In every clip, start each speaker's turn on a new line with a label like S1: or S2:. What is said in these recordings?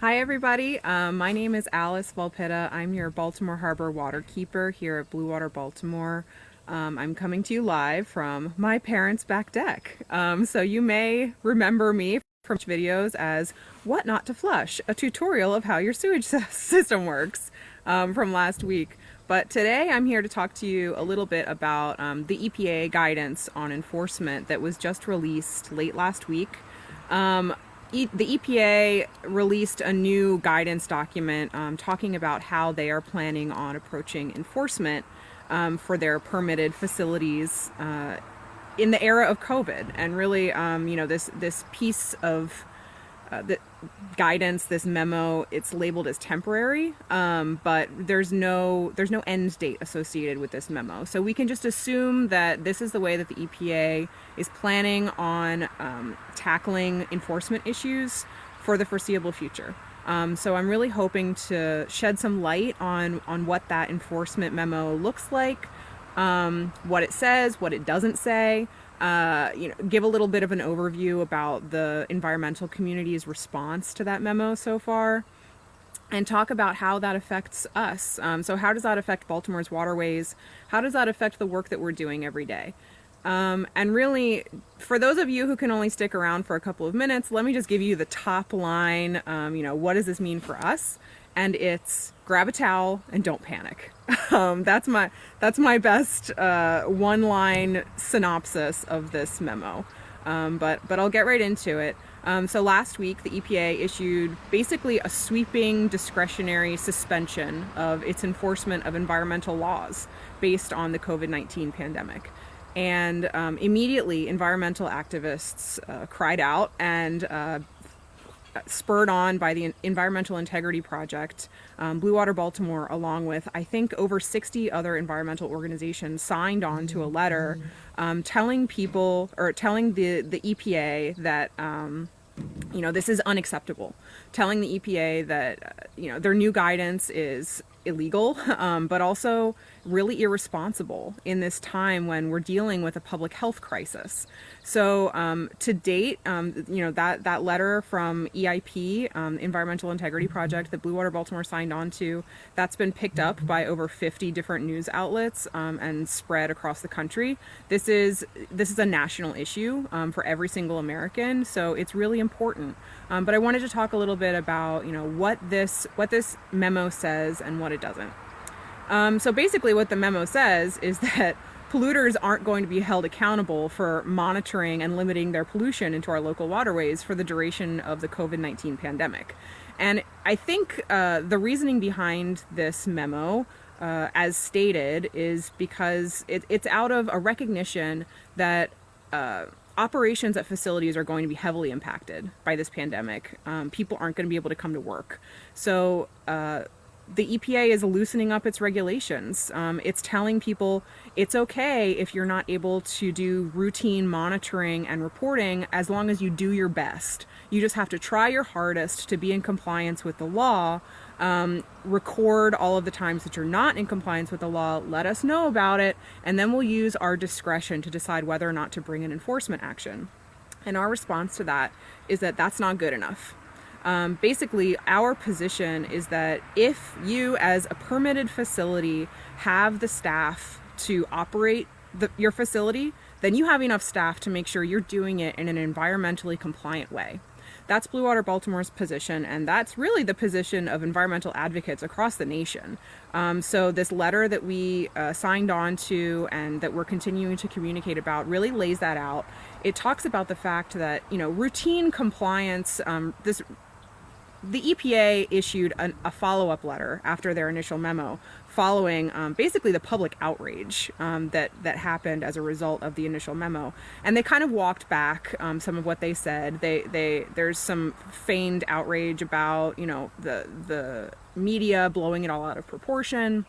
S1: Hi everybody, my name is Alice Volpitta. I'm your Baltimore Harbor Waterkeeper here at Blue Water Baltimore. I'm coming to you live from my parents' back deck. So you may remember me from videos as What Not to Flush, a tutorial of how your sewage system works from last week. But today I'm here to talk to you a little bit about the EPA guidance on enforcement that was just released late last week. The EPA released a new guidance document talking about how they are planning on approaching enforcement for their permitted facilities in the era of COVID. And really, this piece of the guidance, this memo, it's labeled as temporary, but there's no end date associated with this memo. So we can just assume that this is the way that the EPA is planning on tackling enforcement issues for the foreseeable future. So I'm really hoping to shed some light on what that enforcement memo looks like, what it says, what it doesn't say. Give a little bit of an overview about the environmental community's response to that memo so far, and talk about how that affects us. So how does that affect Baltimore's waterways? How does that affect the work that we're doing every day? And really, for those of you who can only stick around for a couple of minutes, let me just give you the top line. What does this mean for us? And it's grab a towel and don't panic. That's my best one-line synopsis of this memo. But I'll get right into it. So last week, the EPA issued basically a sweeping discretionary suspension of its enforcement of environmental laws based on the COVID-19 pandemic. And immediately, environmental activists cried out, and spurred on by the Environmental Integrity Project, Blue Water Baltimore, along with I think over 60 other environmental organizations, signed on to a letter telling the EPA that this is unacceptable, telling the EPA that their new guidance is illegal, but also really irresponsible in this time when we're dealing with a public health crisis. So to date, that letter from EIP, Environmental Integrity Project, that Blue Water Baltimore signed on to, that's been picked up by over 50 different news outlets and spread across the country. This is a national issue for every single American, so it's really important. But I wanted to talk a little bit about what this memo says and what it doesn't. So basically what the memo says is that polluters aren't going to be held accountable for monitoring and limiting their pollution into our local waterways for the duration of the COVID-19 pandemic. And I think the reasoning behind this memo, as stated, is because it's out of a recognition that operations at facilities are going to be heavily impacted by this pandemic. People aren't going to be able to come to work. So the EPA is loosening up its regulations. It's telling people it's okay if you're not able to do routine monitoring and reporting as long as you do your best. You just have to try your hardest to be in compliance with the law. Record all of the times that you're not in compliance with the law, let us know about it, and then we'll use our discretion to decide whether or not to bring an enforcement action. And our response to that is that that's not good enough. Basically, our position is that if you, as a permitted facility, have the staff to operate your facility, then you have enough staff to make sure you're doing it in an environmentally compliant way. That's Blue Water Baltimore's position, and that's really the position of environmental advocates across the nation. So this letter that we signed on to and that we're continuing to communicate about really lays that out. It talks about the fact that routine compliance, the EPA issued a follow-up letter after their initial memo, following basically the public outrage that happened as a result of the initial memo, and they kind of walked back some of what they said. There's some feigned outrage about the media blowing it all out of proportion,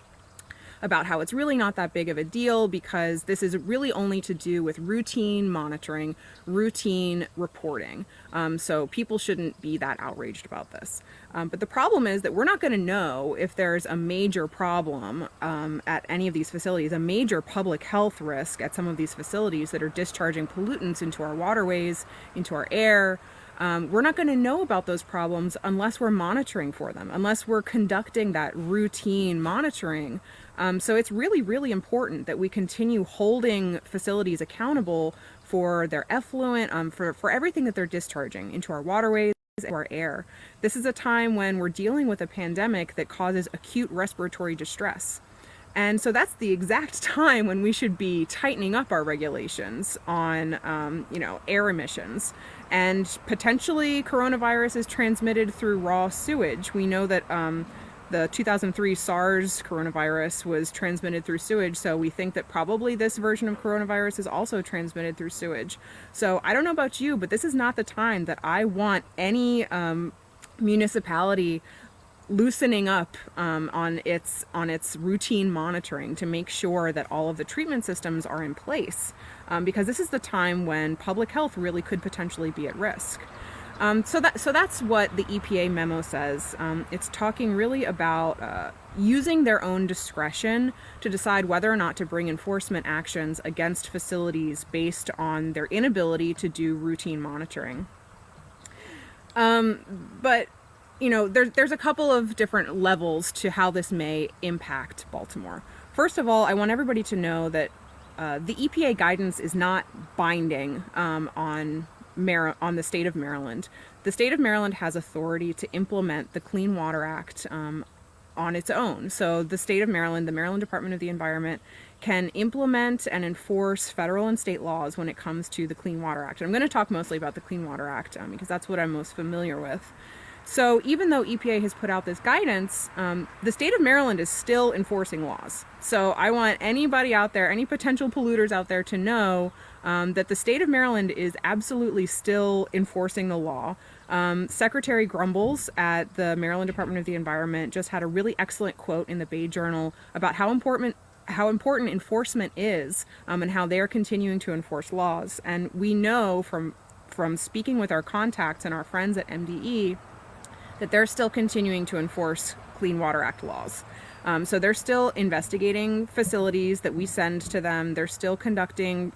S1: about how it's really not that big of a deal because this is really only to do with routine monitoring, routine reporting. So people shouldn't be that outraged about this. But the problem is that we're not going to know if there's a major problem at any of these facilities, a major public health risk at some of these facilities that are discharging pollutants into our waterways, into our air. we're not going to know about those problems unless we're monitoring for them, unless we're conducting that routine monitoring. So it's really, really important that we continue holding facilities accountable for their effluent, for everything that they're discharging into our waterways, into our air. This is a time when we're dealing with a pandemic that causes acute respiratory distress. And so that's the exact time when we should be tightening up our regulations on, air emissions. And potentially coronavirus is transmitted through raw sewage. We know that the 2003 SARS coronavirus was transmitted through sewage, so we think that probably this version of coronavirus is also transmitted through sewage. So I don't know about you, but this is not the time that I want any municipality loosening up on its routine monitoring to make sure that all of the treatment systems are in place, because this is the time when public health really could potentially be at risk. So that's what the EPA memo says. It's talking really about using their own discretion to decide whether or not to bring enforcement actions against facilities based on their inability to do routine monitoring. But there's a couple of different levels to how this may impact Baltimore. First of all, I want everybody to know that the EPA guidance is not binding on the state of Maryland. The state of Maryland has authority to implement the Clean Water Act on its own. So the state of Maryland, the Maryland Department of the Environment, can implement and enforce federal and state laws when it comes to the Clean Water Act. And I'm going to talk mostly about the Clean Water Act because that's what I'm most familiar with. So even though EPA has put out this guidance, the state of Maryland is still enforcing laws. So I want anybody out there, any potential polluters out there, to know that the state of Maryland is absolutely still enforcing the law. Secretary Grumbles at the Maryland Department of the Environment just had a really excellent quote in the Bay Journal about how important enforcement is, and how they are continuing to enforce laws. And we know from speaking with our contacts and our friends at MDE that they're still continuing to enforce Clean Water Act laws. So they're still investigating facilities that we send to them. They're still conducting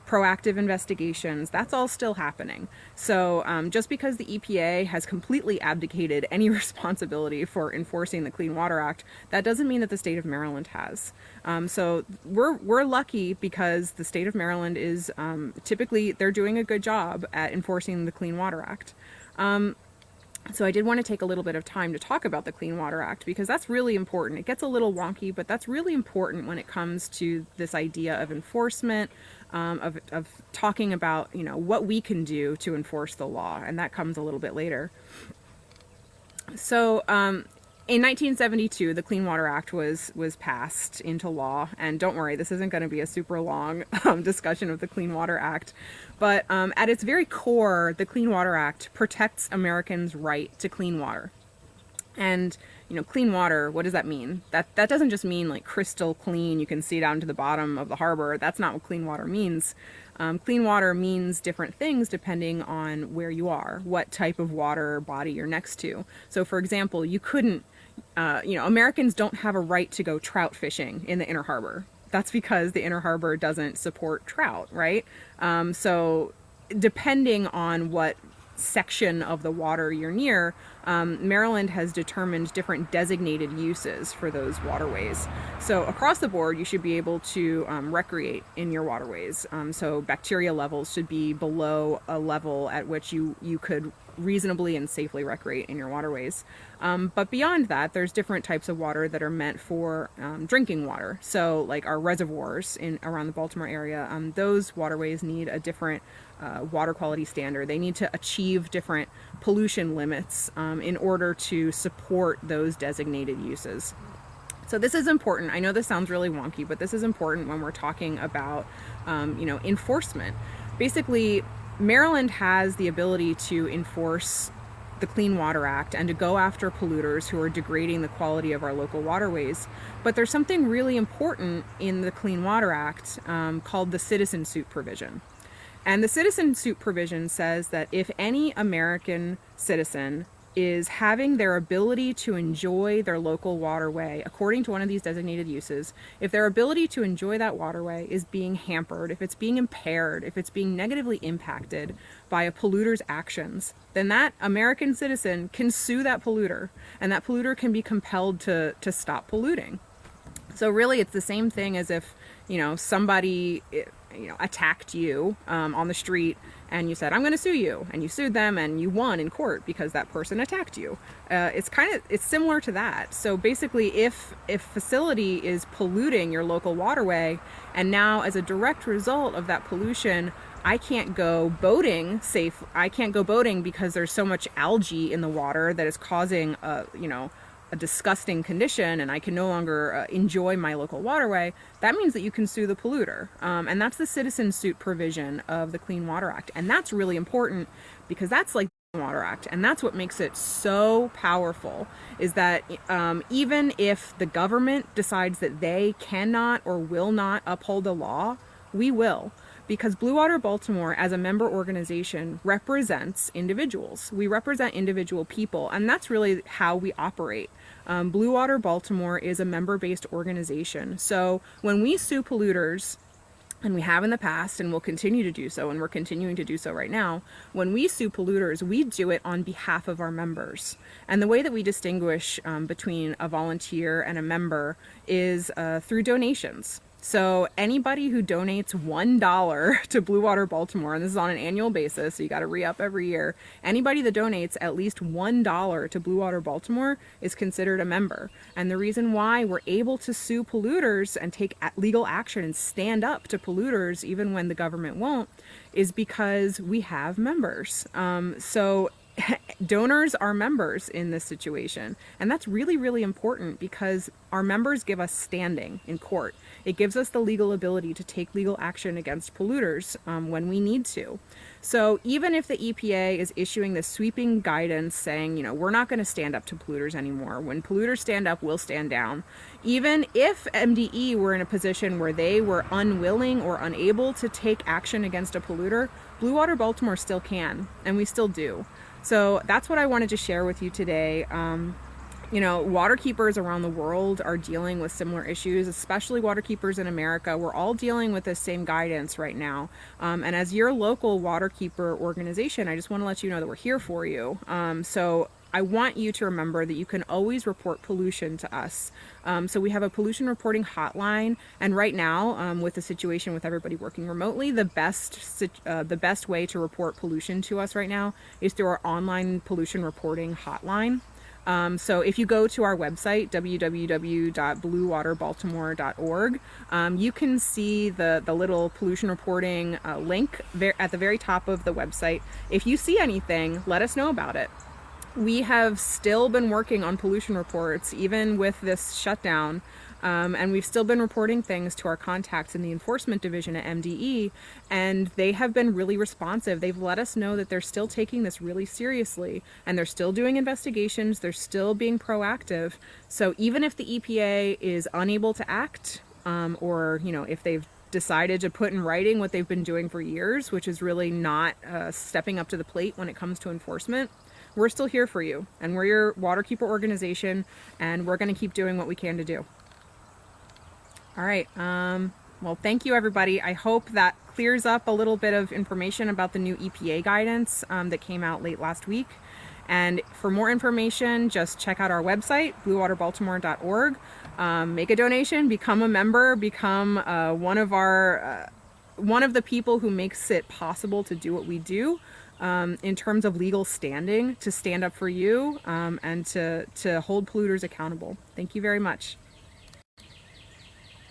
S1: proactive investigations. That's all still happening. So just because the EPA has completely abdicated any responsibility for enforcing the Clean Water Act, that doesn't mean that the state of Maryland has. So we're lucky because the state of Maryland is typically, they're doing a good job at enforcing the Clean Water Act. So I did want to take a little bit of time to talk about the Clean Water Act because that's really important. It gets a little wonky, but that's really important when it comes to this idea of enforcement, of talking about, what we can do to enforce the law, and that comes a little bit later. So in 1972, the Clean Water Act was passed into law, and don't worry, this isn't going to be a super long discussion of the Clean Water Act, but at its very core, the Clean Water Act protects Americans' right to clean water. And, clean water, what does that mean? That doesn't just mean like crystal clean, you can see down to the bottom of the harbor. That's not what clean water means. Clean water means different things depending on where you are, what type of water body you're next to. So for example, you couldn't, Americans don't have a right to go trout fishing in the inner harbor. That's because the inner harbor doesn't support trout, right? So depending on what section of the water you're near, Maryland has determined different designated uses for those waterways. So across the board, you should be able to recreate in your waterways. So bacteria levels should be below a level at which you could reasonably and safely recreate in your waterways. But beyond that, there's different types of water that are meant for drinking water. So like our reservoirs around the Baltimore area, those waterways need a different water quality standard. They need to achieve different pollution limits in order to support those designated uses. So this is important. I know this sounds really wonky, but this is important when we're talking about enforcement. Basically, Maryland has the ability to enforce the Clean Water Act and to go after polluters who are degrading the quality of our local waterways. But there's something really important in the Clean Water Act called the citizen suit provision. And the citizen suit provision says that if any American citizen is having their ability to enjoy their local waterway according to one of these designated uses, if their ability to enjoy that waterway is being hampered, if it's being impaired, if it's being negatively impacted by a polluter's actions, then that American citizen can sue that polluter, and that polluter can be compelled to stop polluting. So really, it's the same thing as if, somebody, attacked you on the street, and you said, I'm going to sue you, and you sued them, and you won in court because that person attacked you. It's similar to that. So basically, if facility is polluting your local waterway, and now as a direct result of that pollution, I can't go boating I can't go boating because there's so much algae in the water that is causing a disgusting condition, and I can no longer enjoy my local waterway, that means that you can sue the polluter. And that's the citizen suit provision of the Clean Water Act. And that's really important because that's like the Clean Water Act. And that's what makes it so powerful, is that even if the government decides that they cannot or will not uphold the law, we will. Because Blue Water Baltimore, as a member organization, represents individuals. We represent individual people, and that's really how we operate. Blue Water Baltimore is a member-based organization. So when we sue polluters, and we have in the past and will continue to do so, and we're continuing to do so right now, when we sue polluters, we do it on behalf of our members. And the way that we distinguish between a volunteer and a member is through donations. So anybody who donates $1 to Blue Water Baltimore, and this is on an annual basis, so you got to re-up every year, anybody that donates at least $1 to Blue Water Baltimore is considered a member. And the reason why we're able to sue polluters and take legal action and stand up to polluters even when the government won't is because we have members. So donors are members in this situation, and that's really, really important because our members give us standing in court. It gives us the legal ability to take legal action against polluters when we need to. So even if the EPA is issuing this sweeping guidance saying, we're not going to stand up to polluters anymore. When polluters stand up, we'll stand down. Even if MDE were in a position where they were unwilling or unable to take action against a polluter, Blue Water Baltimore still can, and we still do. So that's what I wanted to share with you today. Waterkeepers around the world are dealing with similar issues, especially waterkeepers in America. We're all dealing with the same guidance right now. And as your local waterkeeper organization, I just want to let you know that we're here for you. So I want you to remember that you can always report pollution to us. So we have a pollution reporting hotline, and right now, with the situation with everybody working remotely, the best way to report pollution to us right now is through our online pollution reporting hotline. So if you go to our website, www.bluewaterbaltimore.org, you can see the little pollution reporting link at the very top of the website. If you see anything, let us know about it. We have still been working on pollution reports, even with this shutdown, and we've still been reporting things to our contacts in the enforcement division at MDE, and they have been really responsive. They've let us know that they're still taking this really seriously, and they're still doing investigations, they're still being proactive. So even if the EPA is unable to act, or if they've decided to put in writing what they've been doing for years, which is really not stepping up to the plate when it comes to enforcement, we're still here for you, and we're your waterkeeper organization, and we're going to keep doing what we can to do. All right. Well, thank you, everybody. I hope that clears up a little bit of information about the new EPA guidance that came out late last week. And for more information, just check out our website, bluewaterbaltimore.org. Make a donation, become a member, become one of the people who makes it possible to do what we do. In terms of legal standing, to stand up for you and to hold polluters accountable. Thank you very much.